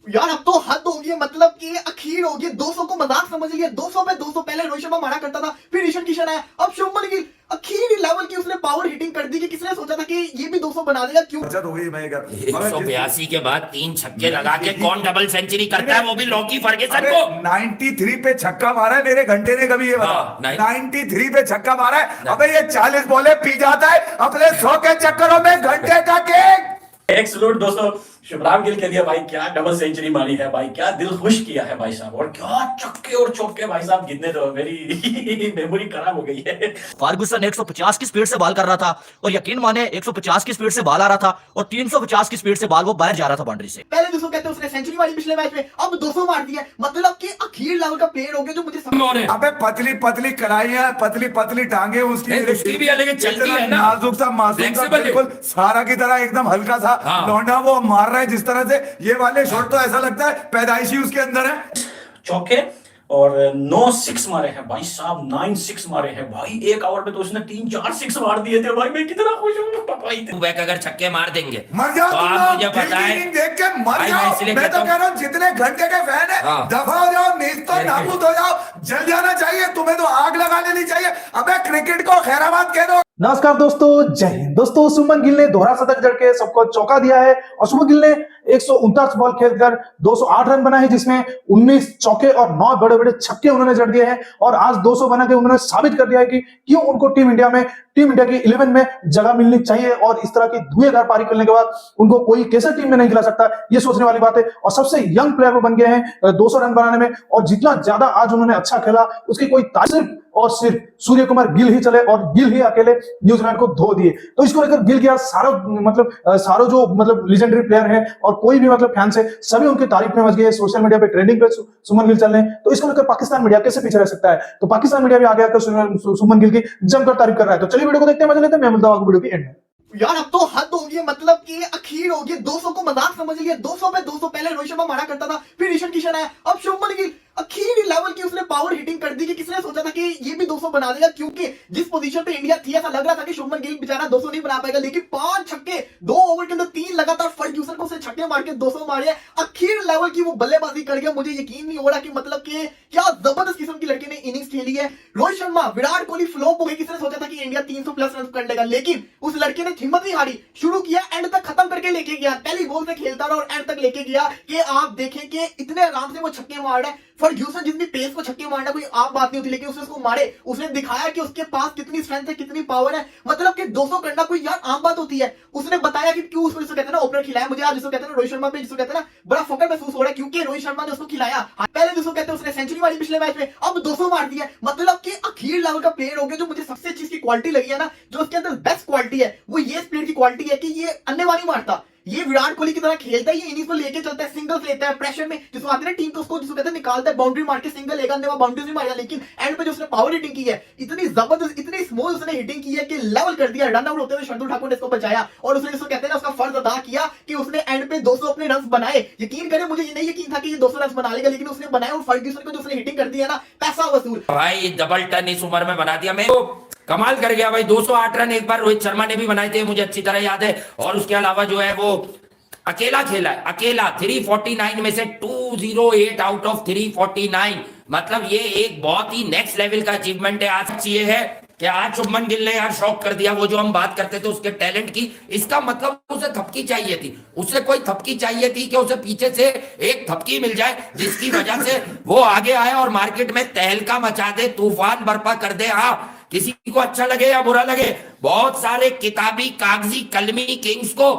यार अब तो हद होगी, मतलब कि अखीर होगी। 200 को मजाक समझ लिया। 200 पे 200 पहले रोहित शर्मा मारा करता था, फिर ईशान किशन आया, अब शुभमन गिल। अखीर लेवल की उसने पावर हिटिंग कर दी कि किसने सोचा था कि ये भी 200 बना देगा। क्यों बचत हो गई मैं क्या 182 के बाद 3 छक्के लगा के कौन डबल सेंचुरी करता है, वो भी लॉकी फर्गुसन को। 93 पे छक्का मारा है मेरे घंटे ने, कभी ये बता। हाँ, 93 पे छक्का मारा है। अबे ये 40 बॉले पी जाता है अपने 100 के चक्करों में, घंटे का केक। एक सलूट दोस्तों शुभराम गिल के लिए भाई, क्या डबल सेंचुरी मारी है भाई, क्या दिल खुश किया है भाई साहब, और क्या छक्के और चौके भाई साहब गिनने दो, मेरी मेमोरी खराब हो गई है। फर्गुसन 150 की स्पीड से बॉल कर रहा था और यकीन माने 150 की स्पीड से बॉल आ रहा था और 350 की स्पीड से बॉल वो बाहर जा रहा था बाउंड्री से। पहले 200 कहते उसने सेंचुरी मारी पिछले मैच में, अब 200 मार दिया। मतलब कि अखीर लेवल का प्लेयर हो गया जो मुझे समझ। अबे पतली पतली कलाइयां, पतली पतली टांगे उसकी भी अलग चलती है ना, नाजुक सा मासूम सा, बिल्कुल सारा की तरह एकदम हल्का सा लौंडा वो मार रहा है जिस तरह से। ये वाले शॉट तो ऐसा लगता है पैदाइशी उसके अंदर है। चौके और 9 सिक्स मारे हैं भाई साहब, 9 सिक्स मारे हैं भाई। एक ओवर में तो उसने 3-4 सिक्स मार दिए थे भाई, मैं कितना खुश हूँ भाई। बैक अगर छक्के मार देंगे मर जाओ तो तुम आप लोग, मुझे बताएं देख के मर भाई, जाओ। इसलिए मैं तो कहता कह रहा हूँ जितने घंटे के फैन है दफा हो जाओ, नीच तो नाबूद हो जाओ, जल जाना चाहिए तुम्हें, तो आग लगा लेनी चाहिए। अबे क्रिकेट को खैराबाद कह दो। नमस्कार दोस्तों, जय हिंद। दोस्तों शुभमन गिल ने दोहरा शतक जड़ के सबको चौंका दिया है और शुभमन गिल ने 149 बॉल खेलकर 208 रन बनाए, जिसमें 19 चौके और 9 बड़े बड़े छक्के उन्होंने जड़ दिए हैं। और आज 200 बना के उन्होंने साबित कर दिया है कि क्यों उनको टीम इंडिया की 11 में जगह मिलनी चाहिए और इस तरह की धुएंधार पारी करने के बाद उनको कोई कैसे टीम में नहीं खिला सकता, ये सोचने वाली बात है। और सबसे यंग प्लेयर वो बन गए हैं 200 रन बनाने में, और जितना ज्यादा आज उन्होंने अच्छा खेला उसकी कोई तारीफ और सिर्फ सूर्य कुमार गिल ही चले और गिल ही अकेले न्यूजीलैंड को धो दिए। तो इसको लेकर गिल के सारो जो लीजेंडरी प्लेयर है और कोई भी फैंस है, सभी उनकी तारीफ में मच गए। सोशल मीडिया पे ट्रेंडिंग पे सुमन गिल चल रहे हैं। तो इसको लेकर पाकिस्तान मीडिया कैसे पीछे रह सकता है? तो पाकिस्तान मीडिया भी आगे आकर सुमन गिल की जमकर तारीफ कर रहा है। तो चलिए वीडियो को देखते हैं, मजा लेते हैं। मैं मिलता हूं आपको वीडियो की एंड में। यार अब तो हद होगी, मतलब कि अखीर होगी। 200 को मजाक समझ लिया। 200 पे 200 पहले रोहित शर्मा मारा करता था, फिर ईशान किशन आया, अब शुभमन गिल। अखीर लेवल की उसने पावर हिटिंग कर दी कि किसने सोचा था कि ये भी 200 बना देगा। क्योंकि जिस पोजीशन पे इंडिया थी ऐसा लग रहा था कि शुभमन गिल बेचारा 200 नहीं बना पाएगा, लेकिन 5 छक्के 2 ओवर के अंदर 3 लगातार फर्ग्यूसन को उसने छक्के मार के 200 मारे। अखीर लेवल की वो बल्लेबाजी कर गया। मुझे यकीन नहीं हो रहा कि मतलब कि क्या जबरदस्त किस्म की लड़के ने इनिंग्स खेली है। रोहित शर्मा, विराट कोहली फ्लॉप हो गई। किसने सोचा था कि इंडिया 300 प्लस रन कर लेगा, लेकिन उस लड़के ने हिम्मत नहीं हारी, शुरू किया, एंड तक खत्म करके लेके गया। पहली बॉल से खेलता रहा और एंड तक लेके गया कि आप देखें कि इतने आराम से वो छक्के मार रहा है। फर्ग्यूसन जितनी पेस को छक्के मारना कोई आम बात नहीं होती, लेकिन उसने उसको मारे। उसने दिखाया कि उसके पास कितनी स्ट्रेंथ है, कितनी पावर है। मतलब कि 200 करना कोई यार आम बात होती है। उसने बताया कि क्यों उसको जिसको कहते हैं ना ओपनर खिलाया। मुझे आज जिसको कहते हैं ना रोहित शर्मा पे जिसको कहते हैं ना बड़ा फकर महसूस हो रहा है, क्योंकि रोहित शर्मा ने उसको खिलाया। पहले जिसको कहते हैं उसने सेंचुरी मारी पिछले मैच में, अब 200 मार दिया। मतलब कि अखीर लेवल का प्लेयर हो गया। जो मुझे सबसे अच्छी इसकी क्वालिटी लगी है ना, जो उसके अंदर बेस्ट क्वालिटी है, वो ये प्लेयर की क्वालिटी है कि ये अन्नेवाली मारता, ये विराट कोहली की तरह खेलता है। ये इनिंग्स को लेके चलता है, सिंगल्स लेता है, प्रेशर में जिसको आते हैं टीम को, उसको जिसको कहते हैं निकालता है, बाउंड्री मार के सिंगल लेगा, अंदर बाउंड्रीज भी मारा। लेकिन एंड पे जो उसने पावर हिटिंग की है, इतनी जबरदस्त, इतनी स्मूथ उसने हिटिंग की है कि लेवल कर दिया। रन आउट होते हुए शार्दुल ठाकुर ने इसको बचाया और उसने जिसको कहते हैं ना उसका फर्ज अदा किया कि उसने एंड पे 200 अपने रन बनाए। यकीन करें, मुझे ये नहीं यकीन था कि ये 200 रन बना लेगा, लेकिन उसने बनाया। और फर्ग्यूसन को जो उसने हिटिंग कर दी है ना, पैसा वसूल भाई। डबल टन इस उम्र में बना दिया, मैं तो कमाल कर गया भाई। 208 रन एक बार रोहित शर्मा ने भी बनाए थे, मुझे अच्छी तरह याद है। और उसके अलावा जो है वो अकेला खेला है, अकेला 349 में से 208 आउट ऑफ 349। मतलब ये एक बहुत ही नेक्स्ट लेवल का अचीवमेंट है। आज ये है कि आज शुभमन गिल ने यार शॉक कर दिया। वो जो हम बात करते थे उसके टैलेंट की, इसका मतलब उसे थपकी चाहिए थी, उसे कोई थपकी चाहिए थी कि उसे पीछे से एक थपकी मिल जाए, जिसकी वजह से वो आगे आए और मार्केट में तहलका मचा दे, तूफान बर्पा कर दे। हाँ, किसी को अच्छा लगे या बुरा लगे, बहुत सारे किताबी कागजी कलमी किंग्स को,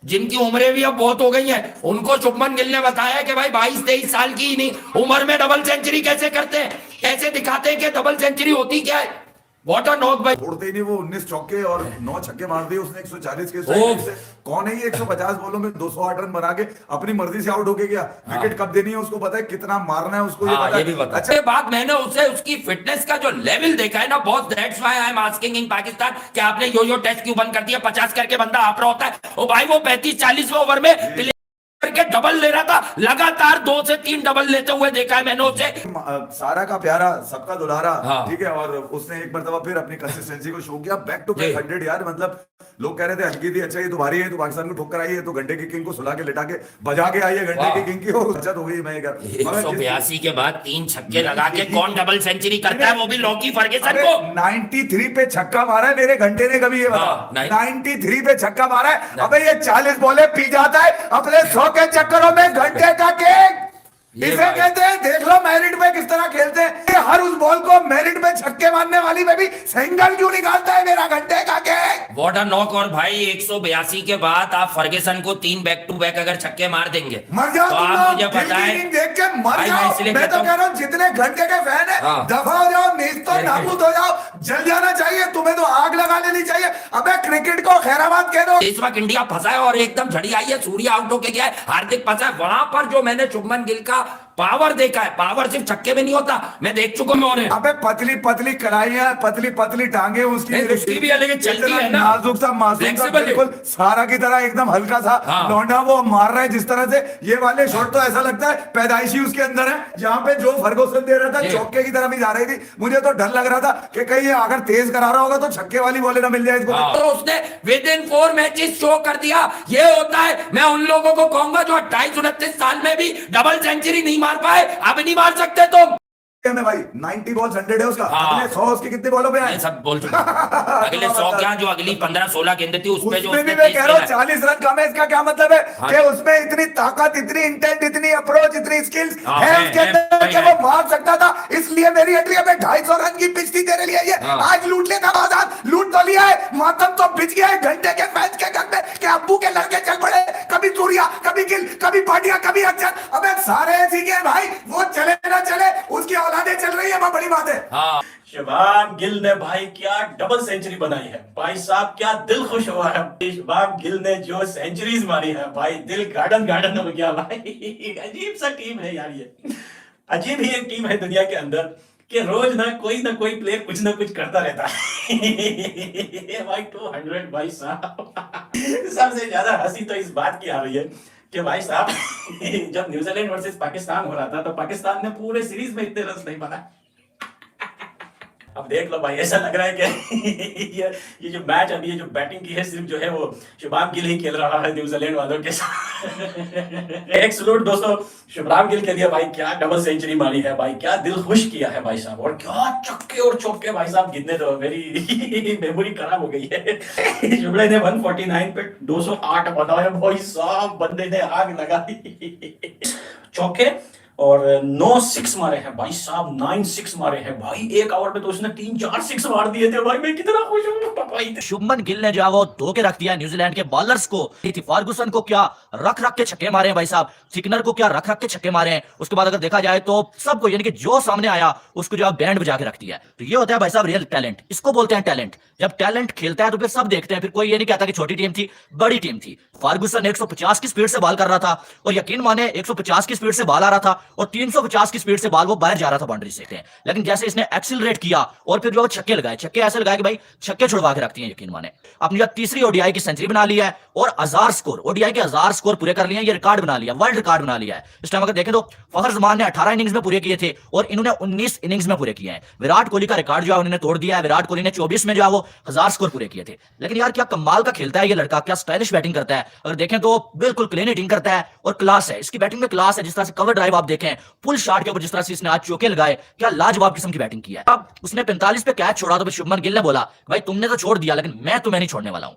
जिनकी उम्रें भी अब बहुत हो गई हैं, उनको शुभमन गिल ने बताया कि भाई 22-23 साल की ही नहीं उम्र में डबल सेंचुरी कैसे करते हैं, कैसे दिखाते हैं कि डबल सेंचुरी होती क्या है। व्हाट अ नॉक भाई। छोड़ते ही नहीं वो। 19 चौके और 9 छक्के मार दिए उसने 140 के से। कौन है ये 150 बॉलों में 208 रन बना के अपनी मर्जी से आउट होके गया। विकेट कब देनी है उसको पता है, कितना मारना है उसको ये पता ये भी बता। अच्छा, बात मैंने उसे उसकी फिटनेस का जो लेवल देखा है ना, बहुत, that's why I am asking in Pakistan कि आपने यो टेस्ट क्यों बंद कर दिया। 50 करके बंदा आप रहा होता है, ओ भाई वो 35-40 ओवर में करके डबल ले रहा था, लगातार 2 से 3 डबल लेते हुए देखा है मैंने उसे। सारा का प्यारा, सबका दुलारा, ठीक है। और उसने एक मरतबा फिर अपनी कंसिस्टेंसी को शो किया, बैक टू बैक 100 यार। मतलब लोग कह रहे थे हल्की थी, अच्छा ये तो भारी है, तो पाकिस्तान को ठोकर आई है, तो घंटे की किंग को सुला के लिटा के बजा के आई है घंटे की किंग की, और बचत हो गई। मैं क्या 182 के बाद 3 छक्के लगा के कौन डबल सेंचुरी करता है, वो भी लॉकी फर्गुसन को। 93 पे छक्का मारा है मेरे घंटे ने, कभी ये बता। हाँ, 93 पे छक्का मारा है। अबे ये 40 बॉले पी जाता है अपने 100 के चक्करों में, घंटे का केक इसे कहते हैं। देख लो मेरिट में किस तरह खेलते हैं, हर उस बॉल को मेरिट में छक्के मारने वाली में भी सिंगल क्यों निकालता है मेरा घंटे का केक। What a knock. और भाई 182 के बाद आप फर्गुसन को 3 बैक टू बैक अगर छक्के मार देंगे, मर जाओ तो तुम आप लोग, मुझे बताएं देख के मर भाई, जाओ। मैं तो कह रहा हूँ जितने घंटे के फैन है हाँ। दफा हो जाओ, नीच नाबूद हो जाओ, जल जाना चाहिए तुम्हें, तो आग लगा लेनी चाहिए। अबे क्रिकेट को खैराबाद कह दो। इस वक्त इंडिया फंसा है और एकदम झड़ी आई है, सूर्य आउट होके गया है, हार्दिक फंसा है। वहां पर जो मैंने शुभमन गिल का पावर देखा है, पावर सिर्फ छक्के में नहीं होता, मैं देख चुका हूं। अबे पतली पतली कलाइयां, पतली पतली टांगे उसकी भी है, लेकिन चलती है ना, नाजुक सा मासूम सा, बिल्कुल सारा की तरह एकदम हल्का सा लौंडा वो मार रहा है जिस तरह से। ये वाले शॉट तो ऐसा लगता है पैदाइशी उसके अंदर है। जहां पे जो फर्गुसन दे रहा था चौके की तरफ ही जा रही थी, मुझे तो डर लग रहा था कि कहीं ये अगर तेज करा रहा होगा तो छक्के वाली बॉले ना मिल जाए इसको। तो उसने विद इन 4 मैचेस शो कर दिया। ये होता है, मैं उन लोगों को कहूंगा जो 28-29 साल में भी डबल सेंचुरी नहीं मार पाए, अब नहीं मार सकते तुम। में भाई 90 बॉल 100 है उसका। हाँ। अगले 100 उसके कितने बॉलों पे आए? सब बोल चुका अगले 100 क्या, जो अगली 15-16 गेंद थी उसमें जो उसमें भी उसने मैं तेज कह रहा हूँ खेला 40 रन कम है। इसका क्या मतलब है हाँ। कि उसमें इतनी ताकत, इतनी इंटेंट, इतनी अप्रोच, इतनी स्किल्स हाँ, है है, उसके अंदर है, कि वो मार सकता था। इसलिए मेरी एंट्री में 250 रन की पिच थी तेरे लिए। ये हाँ। आज लूट लेना बाजार, लूट तो लिया है, मातम तो बिछ गया है घंटे के फैंस के घर में कि अब्बू के लड़के चल पड़े, कभी सूर्या, कभी गिल, कभी पाटिया, कभी अक्षर। अबे सारे ऐसी के भाई, वो चले ना चले, उसकी औलादे चल रही है, बड़ी बात है। हाँ। शुभम गिल ने भाई क्या डबल सेंचुरी बनाई है भाई साहब, क्या दिल खुश हुआ है। शुभम गिल ने जो सेंचुरीज मारी है भाई, दिल गार्डन गार्डन हो गया भाई। अजीब सा टीम है यार, ये अजीब ही एक टीम है दुनिया के अंदर कि रोज ना कोई प्लेयर कुछ ना कुछ करता रहता है। भाई 200 भाई साहब। सबसे ज्यादा हंसी तो इस बात की आ रही है कि भाई साहब जब न्यूजीलैंड वर्सेस पाकिस्तान हो रहा था तो पाकिस्तान ने पूरे सीरीज में इतने रन नहीं बनाए। अब देख लो भाई, ऐसा लग रहा है कि ये जो मैच अभी ये जो बैटिंग की है सिर्फ जो है वो शुभम गिल ही खेल रहा है न्यूजीलैंड वालों के साथ। एक सलूट दोस्तों शुभम गिल के लिए भाई, क्या डबल सेंचुरी मारी है भाई, क्या दिल खुश किया है भाई साहब, और क्या चक्के और चौके भाई साहब गिनने तो मेरी मेमोरी खराब हो गई है। शुभले ने 149 पे 208 बनाया भाई साहब, बंदे ने आग लगा दी। चौके और 9 6 मारे हैं भाई साहब, 9 6 मारे हैं भाई। एक ओवर में तो उसने 3-4 6 मार दिए थे भाई, मैं कितना खुश हूँ भाई। शुभमन गिल ने जो है वो धो के रख दिया न्यूजीलैंड के बॉलर्स को। फर्गुसन को क्या रख के छक्के मारे हैं भाई साहब, थिकनर को क्या रख के छक्के मारे हैं। उसके बाद अगर देखा जाए तो सबको, यानी कि जो सामने आया उसको जो बैंड बजा के रख दिया। तो ये होता है भाई साहब रियल टैलेंट, इसको बोलते हैं टैलेंट। जब टैलेंट खेलता है तो फिर सब देखते हैं, फिर कोई ये नहीं कहता कि छोटी टीम थी, बड़ी टीम थी। फर्गुसन 150 की स्पीड से बॉल कर रहा था, और यकीन माने 150 की स्पीड से बॉल आ रहा था और 350 की स्पीड से बॉल वो बाहर जा रहा था बाउंड्री से। लेकिन जैसे इसने एक्सीलरेट किया और फिर जो छक्के लगाए, छक्के ऐसे लगाए कि भाई छक्के छुड़वा के रखती हैं। यकीन माने अपनी जो तीसरी ओडीआई की सेंचुरी बना ली है और 1000 स्कोर, ओडीआई के 1000 स्कोर पूरे कर लिए हैं। ये रिकॉर्ड बना लिया, वर्ल्ड रिकॉर्ड बना लिया है। इस टाइम अगर देखें तो फखर जमान ने 18 इनिंग्स में पूरे किए थे और इन्होंने 19 इनिंग्स में पूरे किए हैं। विराट कोहली का रिकॉर्ड जो है उन्होंने तोड़ दिया है। विराट कोहली ने 24 में जो है वो 1000 स्कोर पूरे किए थे। लेकिन यार क्या कमाल का खेलता है ये लड़का, क्या स्टाइलिश बैटिंग करता है। अगर देखें तो बिल्कुल क्लीन हिटिंग करता है और क्लास है, इसकी बैटिंग में क्लास है। जिस तरह से कवर ड्राइव आप देखें, पुल शॉट के ऊपर जिस तरह से इसने आज चौके लगाए, क्या लाजवाब किस्म की बैटिंग की है। अब उसने 45 पे कैच छोड़ा तो शुभमन गिल ने बोला भाई तुमने तो छोड़ दिया, लेकिन मैं तुम्हें नहीं छोड़ने वाला हूं।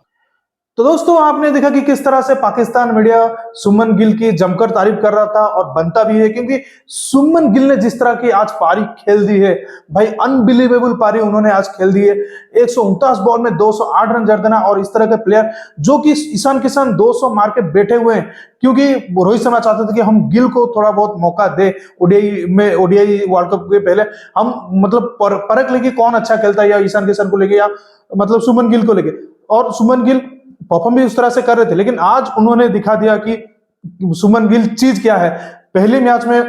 तो दोस्तों आपने देखा कि किस तरह से पाकिस्तान मीडिया सुमन गिल की जमकर तारीफ कर रहा था, और बनता भी है, क्योंकि सुमन गिल ने जिस तरह की आज पारी खेल दी है भाई, अनबिलीवेबल पारी उन्होंने आज खेल दी है। 149 बॉल में 208 रन जड़ देना, और इस तरह के प्लेयर जो कि ईशान किशन 200 मार के बैठे हुए हैं, क्योंकि रोहित शर्मा चाहते थे कि हम गिल को थोड़ा बहुत मौका दे ओडीआई वर्ल्ड कप के पहले, हम मतलब परख लेके कौन अच्छा खेलता है, या ईशान किशन को लेके या मतलब सुमन गिल को लेके। और सुमन गिल परफॉर्म भी उस तरह से कर रहे थे, लेकिन आज उन्होंने दिखा दिया कि सुमन गिल चीज क्या है। पहले मैच में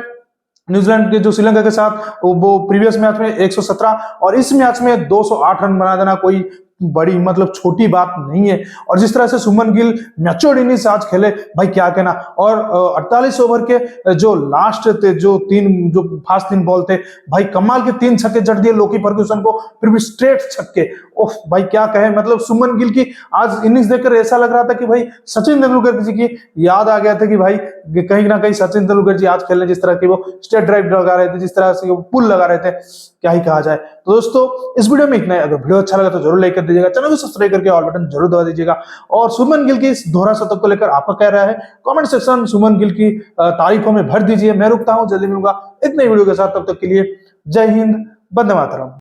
न्यूजीलैंड के जो श्रीलंका के साथ वो प्रीवियस मैच में 117 और इस मैच में 208 रन बना देना कोई बड़ी मतलब छोटी बात नहीं है। और जिस तरह से सुमन गिल मैच्योर्ड इनिंग्स आज खेले, भाई क्या कहना। और 48 ओवर के जो लास्ट थे, जो फास्ट 3 बॉल थे, भाई कमाल के 3 छक्के जड़ दिए लोकी फर्ग्यूसन को, फिर भी स्ट्रेट छक्के। ओह भाई क्या कहे, मतलब सुमन गिल की आज इनिंग्स देखकर ऐसा लग रहा था कि भाई सचिन तेंदुलकर जी की याद आ गया था कि भाई कहीं ना कहीं सचिन तेंदुलकर जी आज खेलने, जिस तरह की वो स्ट्रेट ड्राइव लगा रहे थे, जिस तरह से वो पुल लगा रहे थे, क्या ही कहा जाए। तो दोस्तों इस वीडियो में इतना है। अगर वीडियो अच्छा लगा तो जरूर लाइक कर दीजिएगा, चैनल को सब्सक्राइब करके ऑल बटन जरूर दबा दीजिएगा। और सुमन गिल की इस दोहरा शतक को लेकर आपका क्या राय है, कमेंट सेक्शन सुमन गिल की तारीफों में भर दीजिए। मैं रुकता हूं, जल्दी मिलूंगा एक नई वीडियो के साथ, तब तक के लिए जय हिंद, वंदे मातरम।